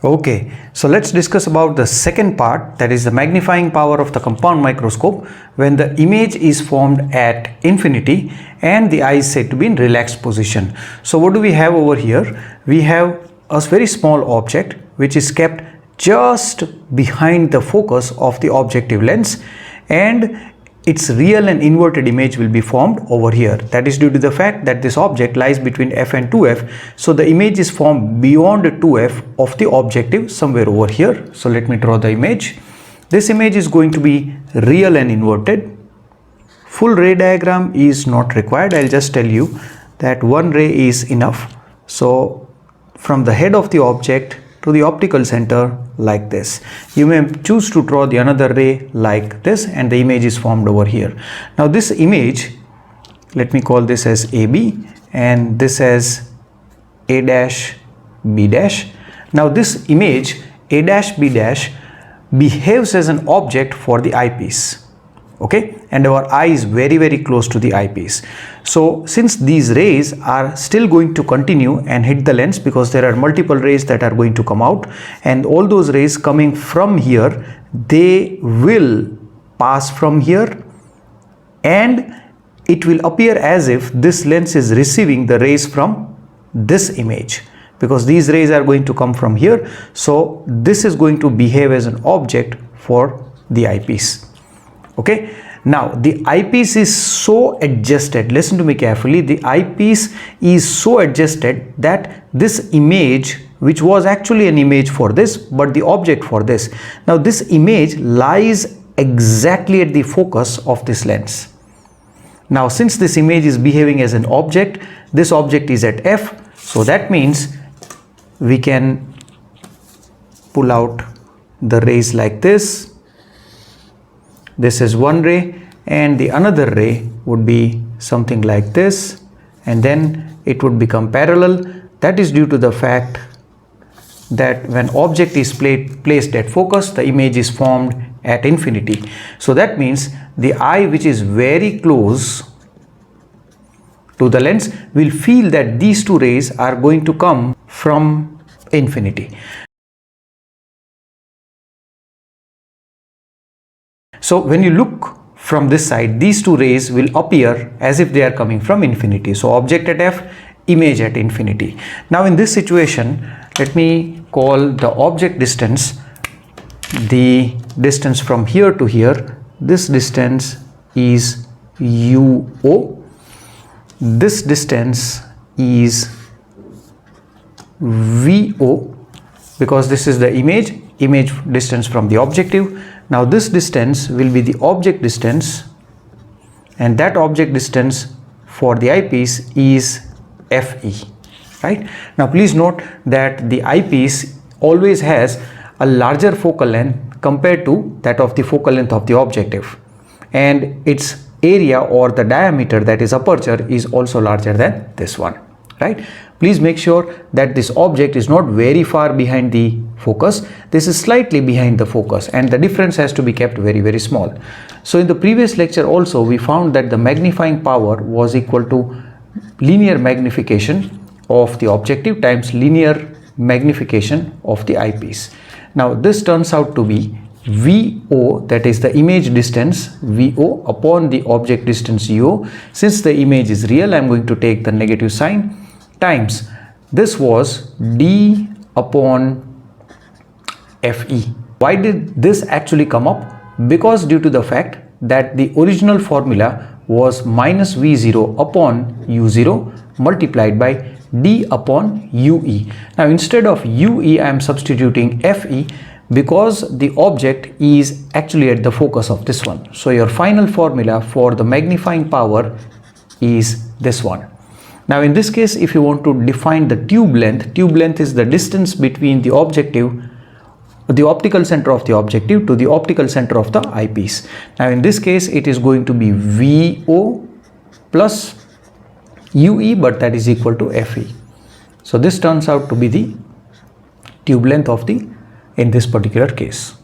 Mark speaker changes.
Speaker 1: Okay, so let's discuss about the second part, that is the magnifying power of the compound microscope when the image is formed at infinity and the eye is said to be in relaxed position. So what do we have over here? We have a very small object which is kept just behind the focus of the objective lens, and its real and inverted image will be formed over here. That is due to the fact that this object lies between f and 2f. So the image is formed beyond 2f of the objective somewhere over here. So let me draw the image. This image is going to be real and inverted. Full ray diagram is not required. I'll just tell you that one ray is enough. So from the head of the object to the optical center like this. You may choose to draw the another ray like this, and the image is formed over here. Now this image, let me call this as AB and this as A dash B dash. Now this image A dash B dash behaves as an object for the eyepiece. Okay, and our eye is very close to the eyepiece. So since these rays are still going to continue and hit the lens, because there are multiple rays that are going to come out, and all those rays coming from here, they will pass from here and it will appear as if this lens is receiving the rays from this image, because these rays are going to come from here. So this is going to behave as an object for the eyepiece. Okay, now the eyepiece is so adjusted, listen to me carefully, the eyepiece is so adjusted that this image, which was actually an image for this, but the object for this, now this image lies exactly at the focus of this lens. Now since this image is behaving as an object, this object is at f, so that means we can pull out the rays like this. This is one ray, and the another ray would be something like this, and then it would become parallel. That is due to the fact that when object is placed at focus, the image is formed at infinity. So that means the eye, which is very close to the lens, will feel that these two rays are going to come from infinity. So when you look from this side, these two rays will appear as if they are coming from infinity. So object at f, image at infinity. Now in this situation, let me call the object distance, the distance from here to here. This distance is UO. This distance is VO, because this is the image distance from the objective. Now this distance will be the object distance, and that object distance for the eyepiece is FE, right? Now please note that the eyepiece always has a larger focal length compared to that of the focal length of the objective, and its area or the diameter, that is aperture, is also larger than this one, right? Please make sure that this object is not very far behind the focus. This is slightly behind the focus, and the difference has to be kept very small. So in the previous lecture also, we found that the magnifying power was equal to linear magnification of the objective times linear magnification of the eyepiece. Now this turns out to be VO, that is the image distance VO upon the object distance UO. Since the image is real, I am going to take the negative sign, times this was D upon FE. Why did this actually come up? Because due to the fact that the original formula was minus V0 upon U0 multiplied by D upon UE. Now instead of UE, I am substituting FE, because the object is actually at the focus of this one. So your final formula for the magnifying power is this one. Now in this case, if you want to define the tube length is the distance between the objective, the optical center of the objective, to the optical center of the eyepiece. Now in this case, it is going to be VO plus UE, but that is equal to FE. So this turns out to be the tube length of the, in this particular case.